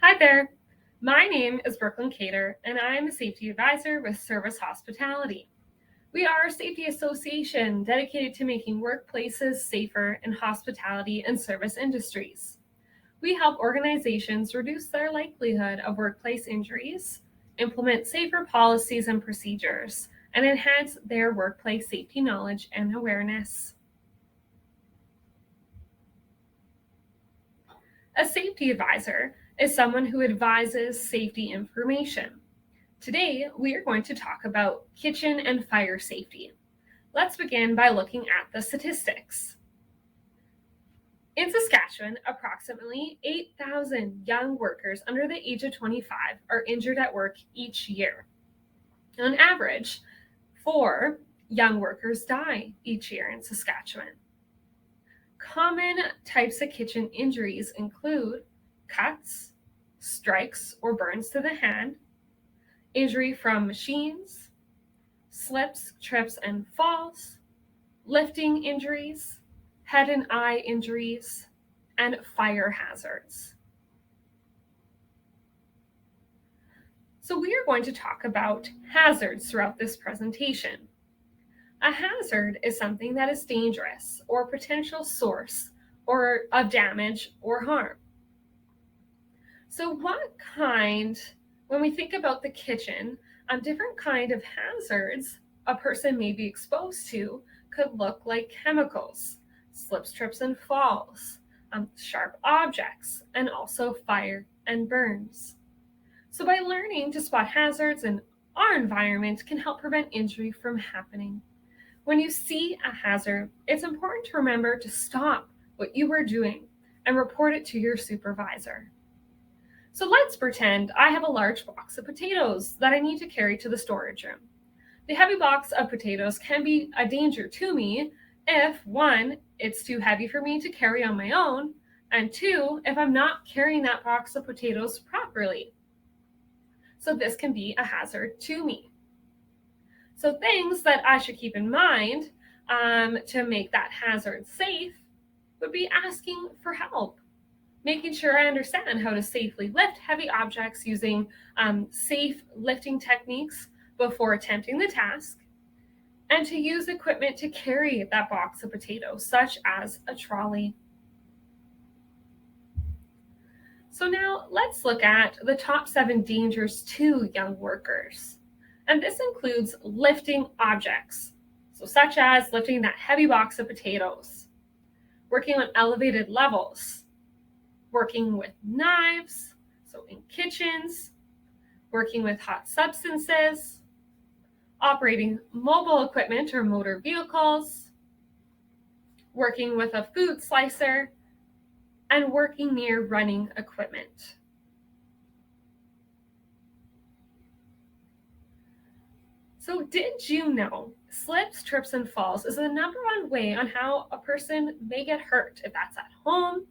Hi there. My name is Brooklyn Cater, and I'm a safety advisor with Service Hospitality. We are a safety association dedicated to making workplaces safer in hospitality and service industries. We help organizations reduce their likelihood of workplace injuries, implement safer policies and procedures, and enhance their workplace safety knowledge and awareness. A safety advisor is someone who advises safety information. Today, we are going to talk about kitchen and fire safety. Let's begin by looking at the statistics. In Saskatchewan, approximately 8,000 young workers under the age of 25 are injured at work each year. On average, 4 young workers die each year in Saskatchewan. Common types of kitchen injuries include cuts, strikes or burns to the hand, injury from machines, slips, trips, and falls, lifting injuries, head and eye injuries, and fire hazards. So we are going to talk about hazards throughout this presentation. A hazard is something that is dangerous or a potential source of damage or harm. So when we think about the kitchen, different kind of hazards a person may be exposed to could look like chemicals, slips, trips, and falls, sharp objects, and also fire and burns. So by learning to spot hazards in our environment can help prevent injury from happening. When you see a hazard, it's important to remember to stop what you are doing and report it to your supervisor. So let's pretend I have a large box of potatoes that I need to carry to the storage room. The heavy box of potatoes can be a danger to me if, 1, it's too heavy for me to carry on my own, and 2, if I'm not carrying that box of potatoes properly. So this can be a hazard to me. So things that I should keep in mind to make that hazard safe would be asking for help, making sure I understand how to safely lift heavy objects using safe lifting techniques before attempting the task, and to use equipment to carry that box of potatoes, such as a trolley. So now let's look at the top 7 dangers to young workers. And this includes lifting objects, so such as lifting that heavy box of potatoes, working on elevated levels, working with knives, so in kitchens, working with hot substances, operating mobile equipment or motor vehicles, working with a food slicer, and working near running equipment. So did you know slips, trips, and falls is the number one way on how a person may get hurt, if that's at home,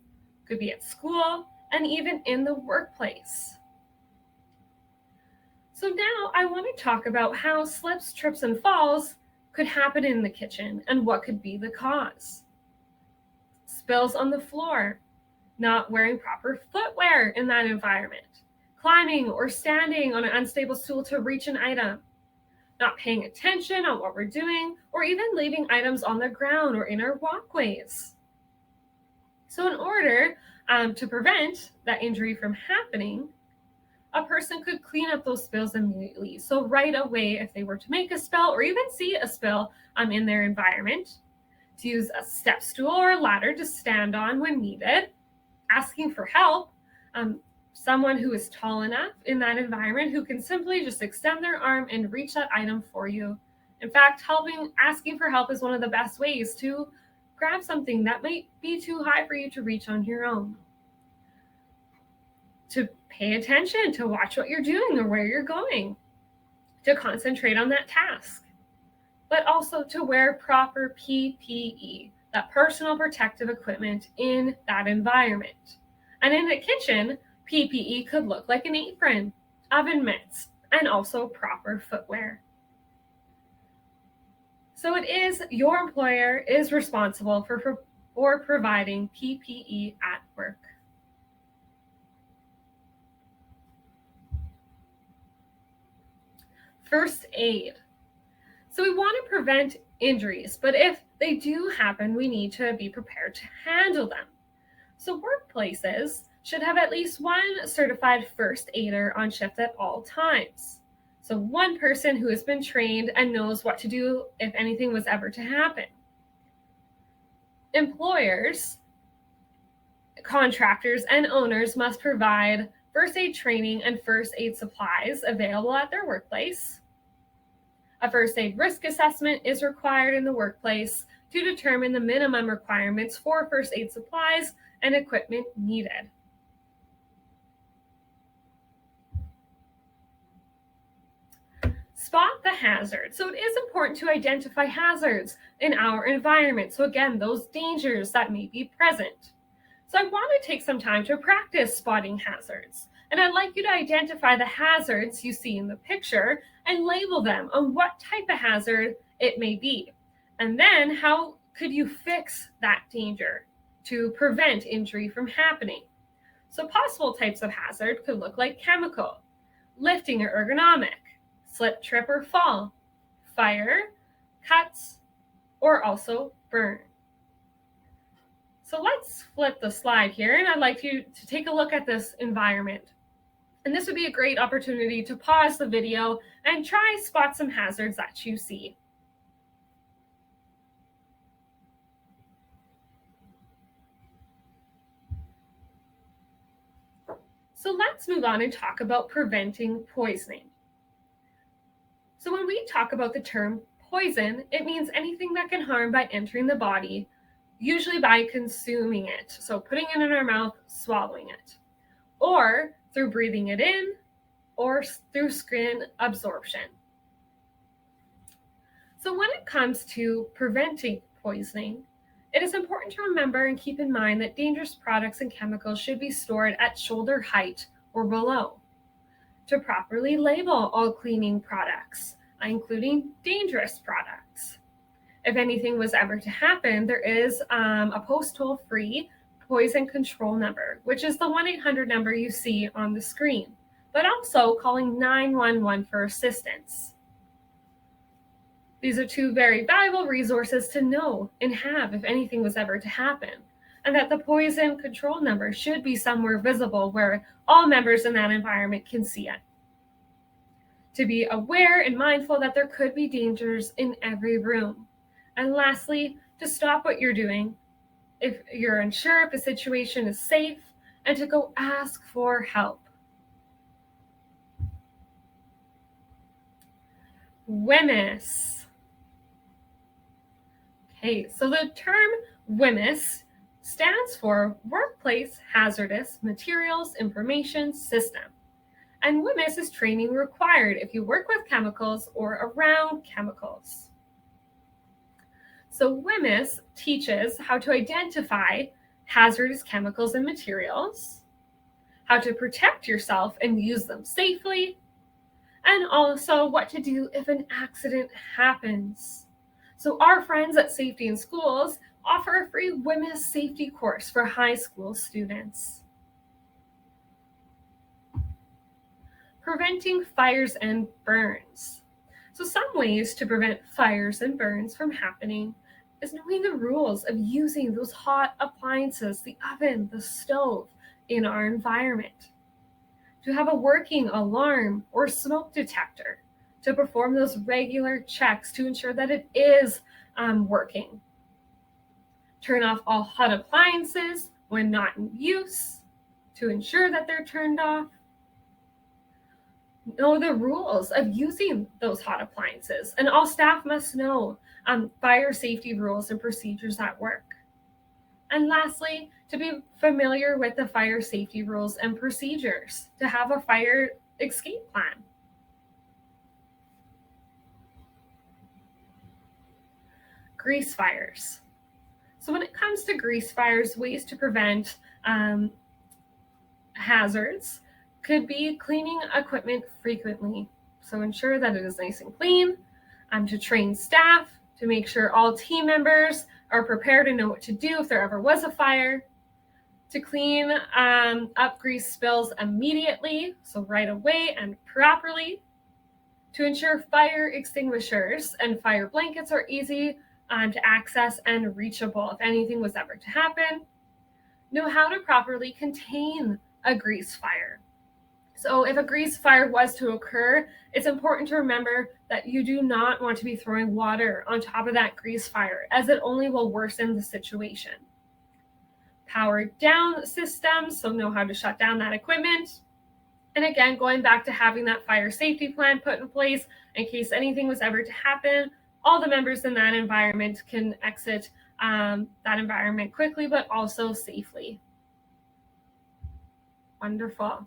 could be at school, and even in the workplace. So now I want to talk about how slips, trips, and falls could happen in the kitchen and what could be the cause. Spills on the floor, not wearing proper footwear in that environment, climbing or standing on an unstable stool to reach an item, not paying attention on what we're doing, or even leaving items on the ground or in our walkways. So in order to prevent that injury from happening, a person could clean up those spills immediately. So right away, if they were to make a spill or even see a spill in their environment, to use a step stool or a ladder to stand on when needed, asking for help, someone who is tall enough in that environment who can simply just extend their arm and reach that item for you. In fact, asking for help is one of the best ways to grab something that might be too high for you to reach on your own. To pay attention, to watch what you're doing or where you're going, to concentrate on that task, but also to wear proper PPE, that personal protective equipment in that environment. And in the kitchen, PPE could look like an apron, oven mitts, and also proper footwear. So it is your employer is responsible for providing PPE at work. First aid. So we want to prevent injuries, but if they do happen, we need to be prepared to handle them. So workplaces should have at least one certified first aider on shift at all times. So one person who has been trained and knows what to do if anything was ever to happen. Employers, contractors, and owners must provide first aid training and first aid supplies available at their workplace. A first aid risk assessment is required in the workplace to determine the minimum requirements for first aid supplies and equipment needed. Spot the hazard. So it is important to identify hazards in our environment. So again, those dangers that may be present. So I want to take some time to practice spotting hazards. And I'd like you to identify the hazards you see in the picture and label them on what type of hazard it may be. And then how could you fix that danger to prevent injury from happening? So possible types of hazard could look like chemical, lifting or ergonomic, slip, trip, or fall, fire, cuts, or also burn. So let's flip the slide here, and I'd like you to take a look at this environment. And this would be a great opportunity to pause the video and try spot some hazards that you see. So let's move on and talk about preventing poisoning. So when we talk about the term poison, it means anything that can harm by entering the body, usually by consuming it. So putting it in our mouth, swallowing it, or through breathing it in, or through skin absorption. So when it comes to preventing poisoning, it is important to remember and keep in mind that dangerous products and chemicals should be stored at shoulder height or below. To properly label all cleaning products, including dangerous products. If anything was ever to happen, there is a post toll-free poison control number, which is the 1-800 number you see on the screen, but also calling 911 for assistance. These are two very valuable resources to know and have if anything was ever to happen, and that the poison control number should be somewhere visible where all members in that environment can see it. To be aware and mindful that there could be dangers in every room. And lastly, to stop what you're doing if you're unsure if a situation is safe, and to go ask for help. WHMIS. Okay, so the term WHMIS stands for Workplace Hazardous Materials Information System. And WHMIS is training required if you work with chemicals or around chemicals. So WHMIS teaches how to identify hazardous chemicals and materials, how to protect yourself and use them safely, and also what to do if an accident happens. So our friends at Safety in Schools offer a free WHMIS safety course for high school students. Preventing fires and burns. So some ways to prevent fires and burns from happening is knowing the rules of using those hot appliances, the oven, the stove in our environment. To have a working alarm or smoke detector, to perform those regular checks to ensure that it is working. Turn off all hot appliances when not in use to ensure that they're turned off. Know the rules of using those hot appliances, and all staff must know fire safety rules and procedures at work. And lastly, to be familiar with the fire safety rules and procedures, to have a fire escape plan. Grease fires. So when it comes to grease fires, ways to prevent hazards could be cleaning equipment frequently. So ensure that it is nice and clean, to train staff, to make sure all team members are prepared and know what to do if there ever was a fire, to clean up grease spills immediately, so right away and properly, To ensure fire extinguishers and fire blankets are easy to access and reachable if anything was ever to happen. Know how to properly contain a grease fire. So if a grease fire was to occur, it's important to remember that you do not want to be throwing water on top of that grease fire, as it only will worsen the situation. Power down systems, so know how to shut down that equipment. And again, going back to having that fire safety plan put in place in case anything was ever to happen, all the members in that environment can exit that environment quickly, but also safely. Wonderful.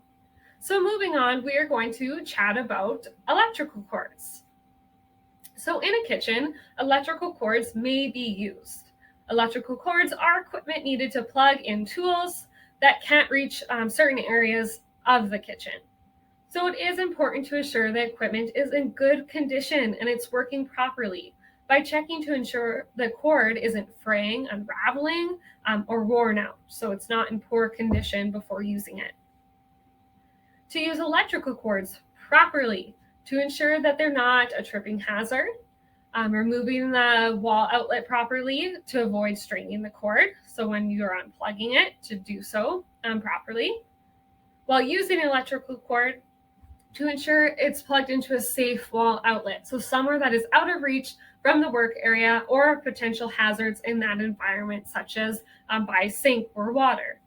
So moving on, we are going to chat about electrical cords. So in a kitchen, electrical cords may be used. Electrical cords are equipment needed to plug in tools that can't reach certain areas of the kitchen. So it is important to ensure the equipment is in good condition and it's working properly by checking to ensure the cord isn't fraying, unraveling, or worn out, so it's not in poor condition before using it. To use electrical cords properly to ensure that they're not a tripping hazard, removing the wall outlet properly to avoid straining the cord. So when you're unplugging it, to do so properly. While using an electrical cord, to ensure it's plugged into a safe wall outlet, so somewhere that is out of reach from the work area or potential hazards in that environment, such as by sink or water.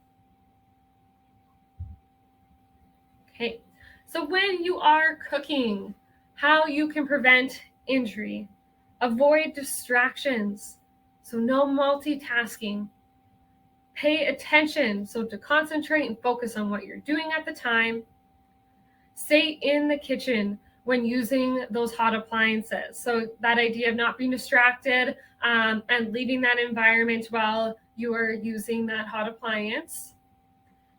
Okay, so when you are cooking, how you can prevent injury. Avoid distractions, so no multitasking. Pay attention, so to concentrate and focus on what you're doing at the time. Stay in the kitchen when using those hot appliances. So that idea of not being distracted and leaving that environment while you are using that hot appliance.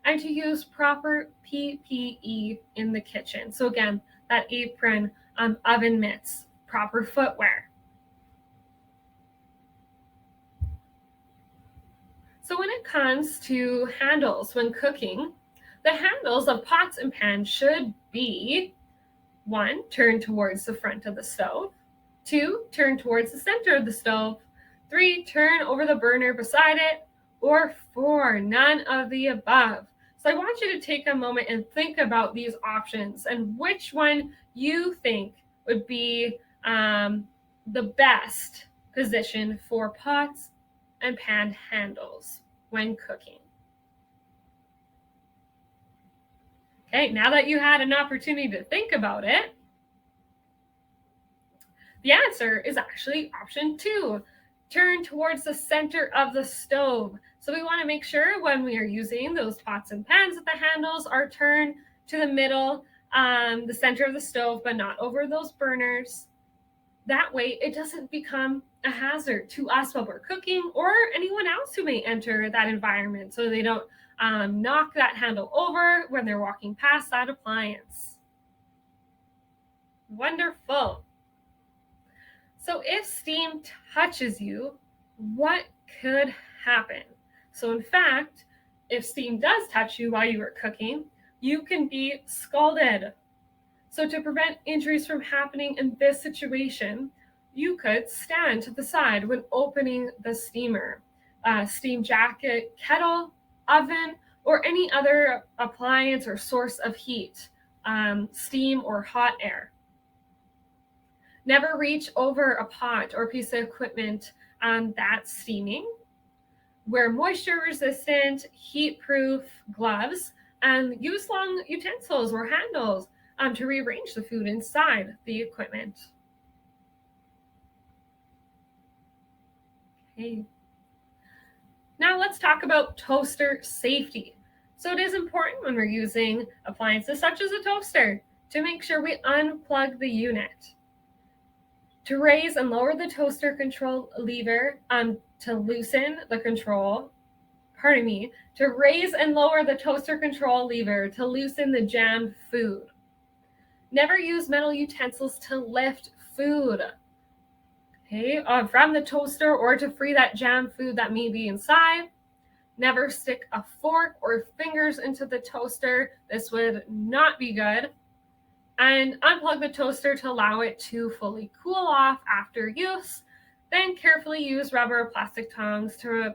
And to use proper PPE in the kitchen. So again, that apron, oven mitts, proper footwear. So when it comes to handles when cooking, the handles of pots and pans should be 1, turn towards the front of the stove, 2, turn towards the center of the stove, 3, turn over the burner beside it, or 4, none of the above. So I want you to take a moment and think about these options and which one you think would be the best position for pots and pan handles when cooking. Okay, now that you had an opportunity to think about it, the answer is actually option 2. Turn towards the center of the stove. So we want to make sure when we are using those pots and pans that the handles are turned to the middle, the center of the stove, but not over those burners. That way it doesn't become a hazard to us while we're cooking or anyone else who may enter that environment, so they don't knock that handle over when they're walking past that appliance. Wonderful. So if steam touches you, what could happen? So in fact, if steam does touch you while you are cooking, you can be scalded. So to prevent injuries from happening in this situation, you could stand to the side when opening the steamer, steam jacket, kettle, oven, or any other appliance or source of heat, steam or hot air. Never reach over a pot or piece of equipment that's steaming. Wear moisture-resistant, heat-proof gloves, and use long utensils or handles to rearrange the food inside the equipment. Okay. Now let's talk about toaster safety. So it is important when we're using appliances such as a toaster to make sure we unplug the unit. To raise and lower the toaster control lever to loosen the control, to raise and lower the toaster control lever to loosen the jammed food. Never use metal utensils to lift food, from the toaster or to free that jammed food that may be inside. Never stick a fork or fingers into the toaster. This would not be good. and unplug the toaster to allow it to fully cool off after use. Then carefully use rubber or plastic tongs to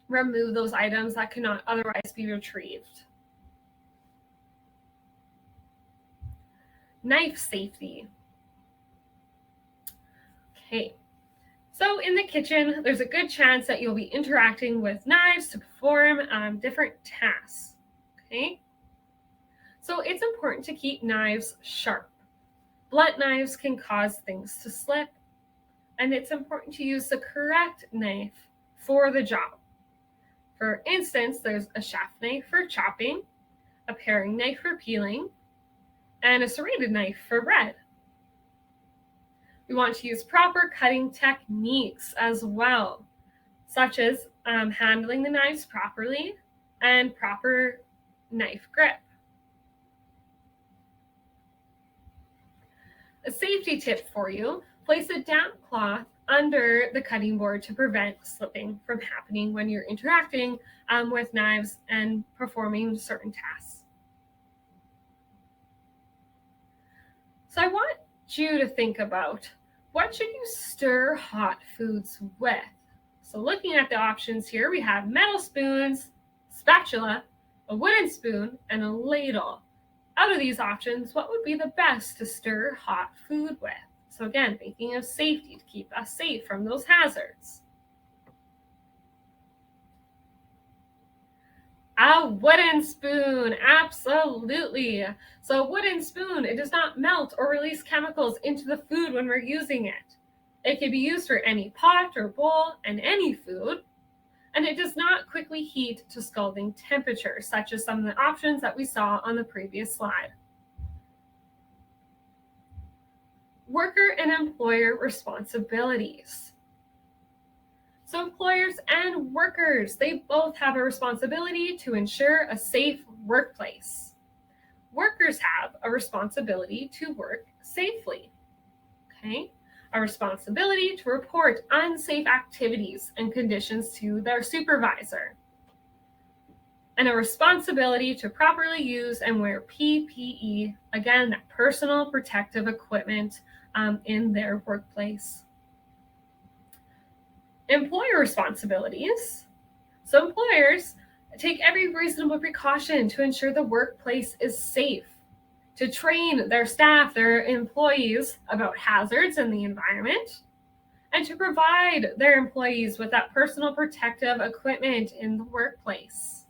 remove those items that cannot otherwise be retrieved. Knife safety. Okay, so in the kitchen, there's a good chance that you'll be interacting with knives to perform different tasks. Okay, so it's important to keep knives sharp. Blunt knives can cause things to slip, and it's important to use the correct knife for the job. For instance, there's a shaft knife for chopping, a paring knife for peeling, and a serrated knife for bread. We want to use proper cutting techniques as well, such as handling the knives properly and proper knife grip. A safety tip for you: place a damp cloth under the cutting board to prevent slipping from happening when you're interacting with knives and performing certain tasks. So I want you to think about, what should you stir hot foods with? So looking at the options here, we have metal spoons, spatula, a wooden spoon, and a ladle. Out of these options, what would be the best to stir hot food with? So again, thinking of safety to keep us safe from those hazards. A wooden spoon, absolutely. So a wooden spoon, it does not melt or release chemicals into the food when we're using it. It can be used for any pot or bowl and any food, and it does not quickly heat to scalding temperature, such as some of the options that we saw on the previous slide. Worker and employer responsibilities. So employers and workers, they both have a responsibility to ensure a safe workplace. Workers have a responsibility to work safely, okay? A responsibility to report unsafe activities and conditions to their supervisor, and a responsibility to properly use and wear PPE, again, that personal protective equipment in their workplace. Employer responsibilities. So employers take every reasonable precaution to ensure the workplace is safe, to train their staff, their employees about hazards in the environment, and to provide their employees with that personal protective equipment in the workplace.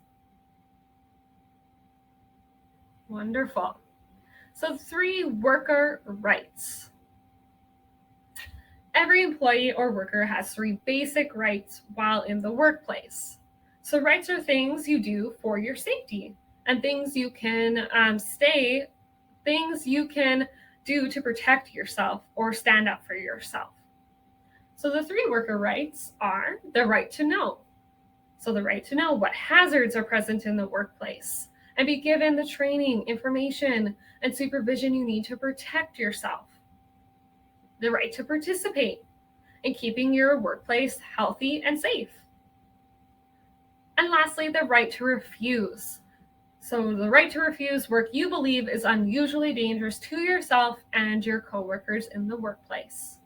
Wonderful. So 3 worker rights. Every employee or worker has 3 basic rights while in the workplace. So rights are things you do for your safety and things you can things you can do to protect yourself or stand up for yourself. So the 3 worker rights are the right to know. So the right to know what hazards are present in the workplace and be given the training, information, and supervision you need to protect yourself. The right to participate in keeping your workplace healthy and safe. And lastly, the right to refuse. So the right to refuse work you believe is unusually dangerous to yourself and your coworkers in the workplace.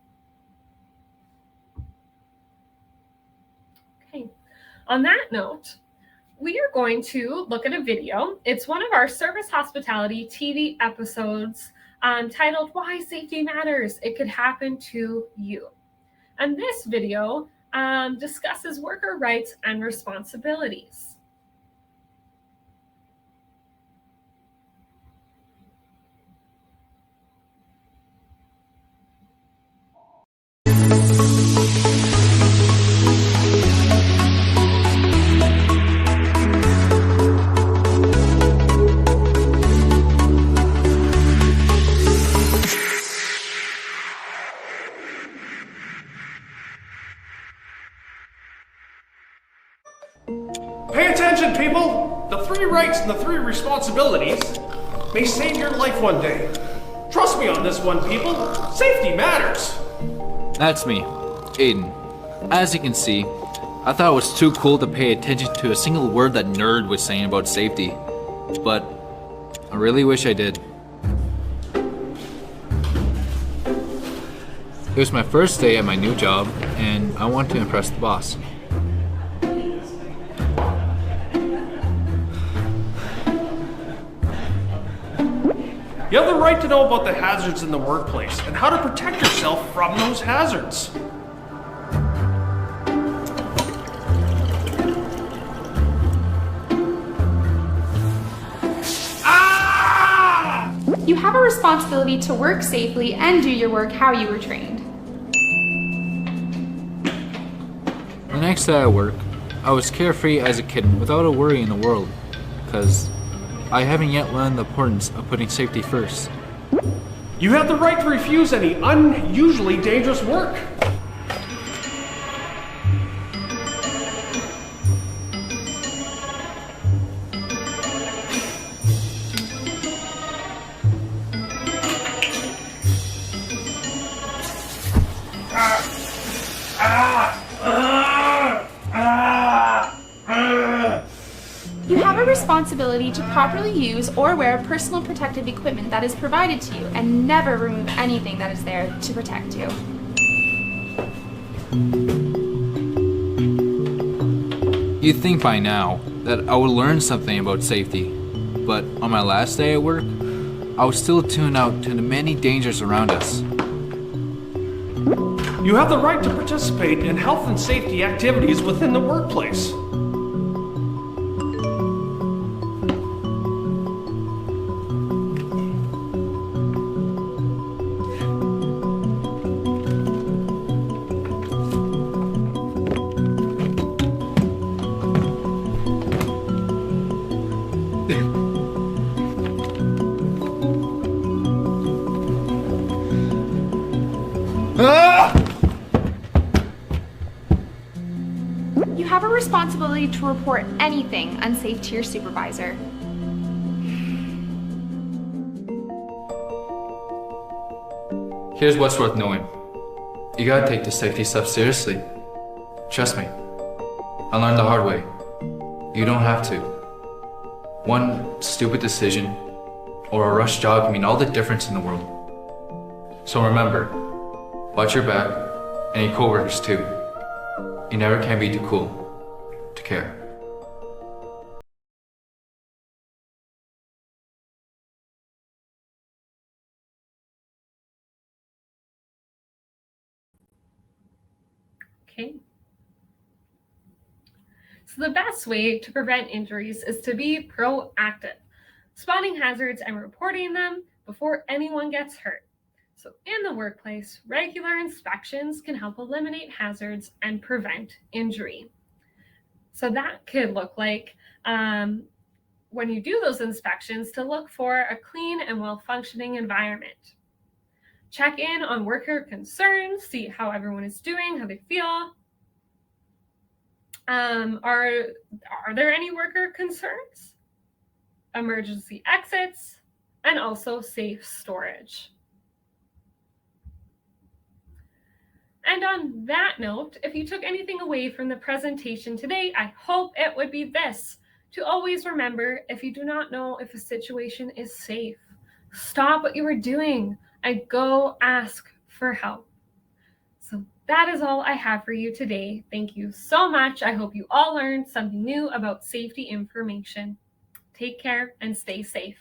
Okay, on that note, we are going to look at a video. It's one of our Service Hospitality TV episodes titled Why Safety Matters. It could happen to you. And this video discusses worker rights and responsibilities. Pay attention, people! The 3 rights and the 3 responsibilities may save your life one day. Trust me on this one, people. Safety matters. That's me, Aiden. As you can see, I thought it was too cool to pay attention to a single word that nerd was saying about safety. But I really wish I did. It was my first day at my new job, and I wanted to impress the boss. You have the right to know about the hazards in the workplace and how to protect yourself from those hazards. You have a responsibility to work safely and do your work how you were trained. The next day at work, I was carefree as a kitten without a worry in the world, because I haven't yet learned the importance of putting safety first. You have the right to refuse any unusually dangerous work. You have a responsibility to properly use or wear personal protective equipment that is provided to you and never remove anything that is there to protect you. You'd think by now that I would learn something about safety, but on my last day at work, I was still tuned out to the many dangers around us. You have the right to participate in health and safety activities within the workplace. You have a responsibility to report anything unsafe to your supervisor. Here's what's worth knowing. You gotta take the safety stuff seriously. Trust me. I learned the hard way. You don't have to. One stupid decision or a rush job can mean all the difference in the world. So remember, watch your back and your coworkers too. You never can be too cool to care. Okay. So the best way to prevent injuries is to be proactive, spotting hazards and reporting them before anyone gets hurt. So in the workplace, regular inspections can help eliminate hazards and prevent injury. So that could look like when you do those inspections to look for a clean and well-functioning environment. Check in on worker concerns, see how everyone is doing, how they feel. Are there any worker concerns? Emergency exits, and also safe storage. And on that note, if you took anything away from the presentation today, I hope it would be this: to always remember, if you do not know if a situation is safe, stop what you are doing and go ask for help. So that is all I have for you today. Thank you so much. I hope you all learned something new about safety information. Take care and stay safe.